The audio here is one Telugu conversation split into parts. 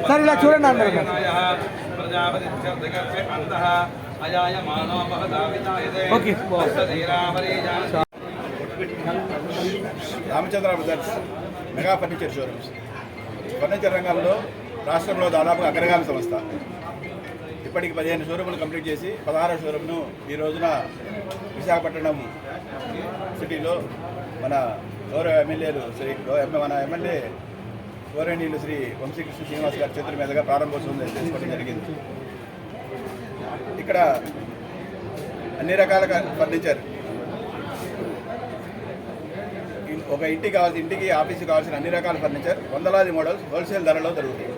సరే ఇలా చూడండి అందరూ Ramachandra brothers mega furniture showrooms furniture రంగంలో రాష్ట్రంలో దాదాపుగా అగ్రగామి సంస్థ. ఇప్పటికి 15 షోరూములు కంప్లీట్ చేసి 16వ షోరూమ్ను ఈ రోజున విశాఖపట్నం సిటీలో మన గౌరవ ఎమ్మెల్యేలు మన ఎమ్మెల్యే గౌరవనీయులు శ్రీ వంశీకృష్ణ శ్రీనివాస్ గారి చేతుల మీదుగా ప్రారంభోత్సవం చేసుకోవడం జరిగింది. ఇక్కడ అన్ని రకాల ఫర్నిచర్, ఒక ఇంటికి ఆఫీస్కి కావాల్సిన అన్ని రకాల ఫర్నిచర్ వందలాది మోడల్స్ హోల్సేల్ ధరలో దొరుకుతాయి.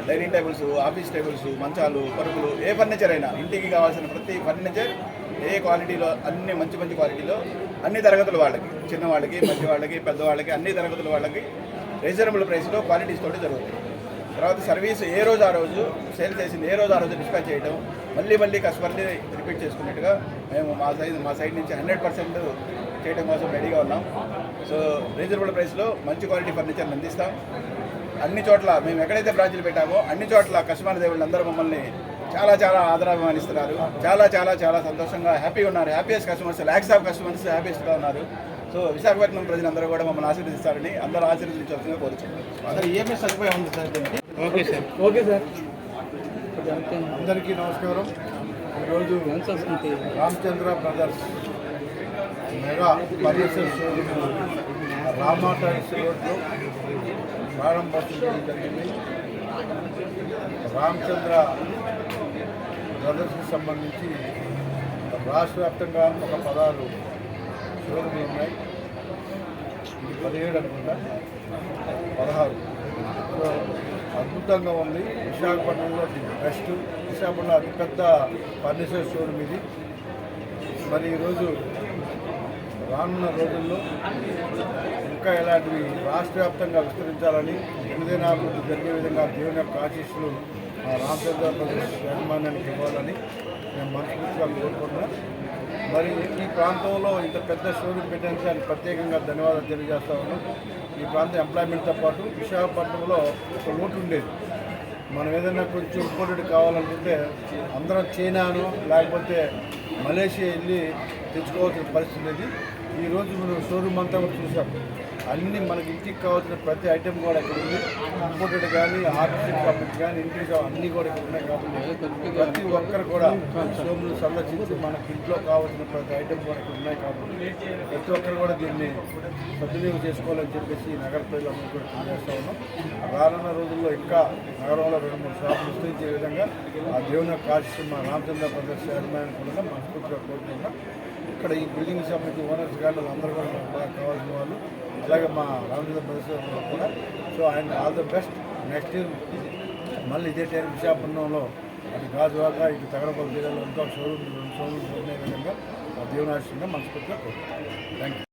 డైనింగ్ టేబుల్స్, ఆఫీస్ టేబుల్స్, మంచాలు, పరుపులు, ఏ ఫర్నిచర్ అయినా ఇంటికి కావాల్సిన ప్రతి ఫర్నిచర్ ఏ క్వాలిటీలో, అన్ని మంచి క్వాలిటీలో అన్ని తరగతుల వాళ్ళకి, చిన్నవాళ్ళకి, మధ్య వాళ్ళకి, పెద్దవాళ్ళకి, అన్ని తరగతుల వాళ్ళకి రీజనబుల్ ప్రైస్లో క్వాలిటీస్ తోటి జరుగుతుంది. తర్వాత సర్వీస్ ఏ రోజు ఆ రోజు సేల్ చేసింది ఏ రోజు ఆ రోజు డిస్పాచ్ చేయడం, మళ్ళీ కస్టమర్ని రిపీట్ చేసుకున్నట్టుగా మేము మా సైడ్ నుంచి 100% చేయడం కోసం రెడీగా ఉన్నాం. సో రీజనబుల్ ప్రైస్లో మంచి క్వాలిటీ ఫర్నిచర్ని అందిస్తాం. అన్ని చోట్ల మేము ఎక్కడైతే బ్రాంచ్లు పెట్టామో అన్ని చోట్ల కస్టమర్ దేవుళ్ళు అందరూ మమ్మల్ని చాలా ఆదరాభిమానిస్తున్నారు. చాలా సంతోషంగా హ్యాపీగా ఉన్నారు. Happiest customers, lakhs of customers హ్యాపీయెస్ట్గా ఉన్నారు. సో విశాఖపట్నం ప్రజలందరూ కూడా మమ్మల్ని ఆశీర్వదిస్తారని, అందరూ ఆశీర్వదించాల్సిందిగా కోరుచున్నాం. అసలు ఏమీ సదుపాయం ఉంది సార్ దీనికి? ఓకే సార్ అందరికీ నమస్కారం. ఈరోజు Ramachandra brothers mega furniture showroom Ramatalkies రోడ్లో ప్రారంభోత్సవం జరిగింది. రామచంద్ర బ్రదర్స్కి సంబంధించి రాష్ట్ర వ్యాప్తంగా ఒక 16 షోరూమ్లు ఉన్నాయి. ఇది 17 అనుకుంటా, 16. సో అద్భుతంగా ఉంది. విశాఖపట్నంలో బెస్ట్, విశాఖపట్నంలో అతిపెద్ద ఫర్నిచర్ షోరూమ్ ఇది. మరి ఈరోజు రానున్న రోజుల్లో ఇంకా ఇలాంటివి రాష్ట్ర వ్యాప్తంగా విస్తరించాలని, ఎనిమిదైనా అభివృద్ధి జరిగే విధంగా దేవుని యొక్క ఆశీస్సులు రామచంద్ర బ్రదర్స్ యాజమాన్యానికి ఇవ్వాలని మేము మనస్ఫూర్తిగా కోరుకుంటున్నాం. మరి ఈ ప్రాంతంలో ఇంత పెద్ద షోరూమ్ పెట్టడానికి దానికి ప్రత్యేకంగా ధన్యవాదాలు తెలియజేస్తా ఉన్నాం. ఈ ప్రాంతం ఎంప్లాయ్మెంట్తో పాటు విశాఖపట్నంలో ఒక లోటు ఉండేది. మనం ఏదైనా కొంచెం ఇంపోర్టెడ్ కావాలనుకుంటే అందరం చైనాను లేకపోతే మలేషియా వెళ్ళి తెచ్చుకోవాల్సిన పరిస్థితి ఉంది. ఈరోజు మనం షోరూమ్ అంతా కూడా చూసాం. అన్నీ మనకి ఇంటికి కావాల్సిన ప్రతి ఐటెం కూడా ఇక్కడ ఉంది. ఇంపోర్టెడ్ కానీ, ఆర్టిఫిషియల్ కాబట్టి కానీ, ఇంటికి అన్నీ కూడా ఇక్కడ ఉన్నాయి. కాబట్టి ప్రతి ఒక్కరు కూడా షోరూమ్ను సందర్శించి మనకి ఇంట్లో కావాల్సిన ప్రతి ఐటెం కూడా ఇక్కడ ఉన్నాయి. కాబట్టి ప్రతి ఒక్కరు కూడా దీన్ని సద్వినియోగం చేసుకోవాలని చెప్పేసి నగర ప్రజలందరూ కూడా తెలియజేస్తూ ఉన్నాం. రానున్న రోజుల్లో ఇంకా నగరంలో 2-3 షాపులు విస్తరించే విధంగా ఆ దేవుని యొక్క ఆశీస్సు మా రామచంద్ర బ్రదర్స్ యాజమాన్యాన్ని కూడా మనస్ఫూర్తిగా కోరుకుంటున్నాం. ఇక్కడ ఈ బిల్డింగ్ సంబంధించి ఓనర్స్ కానీ వాళ్ళందరూ కూడా బాగా కావాల్సిన వాళ్ళు, అలాగే మా రామచంద్ర బ్రదర్స్ కూడా. సో ఆయన all the best. Next year మళ్ళీ ఇదే టైం విశాఖపట్నంలో అటు గాజువాక, ఇటు తగడపల్లి జిల్లాలో ఇంకా షోరూమ్ ఉండే విధంగా ఆ దేవుని ఆశీస్సుగా మనస్ఫూర్తిగా కోరుకుంటున్నాం. Thank you.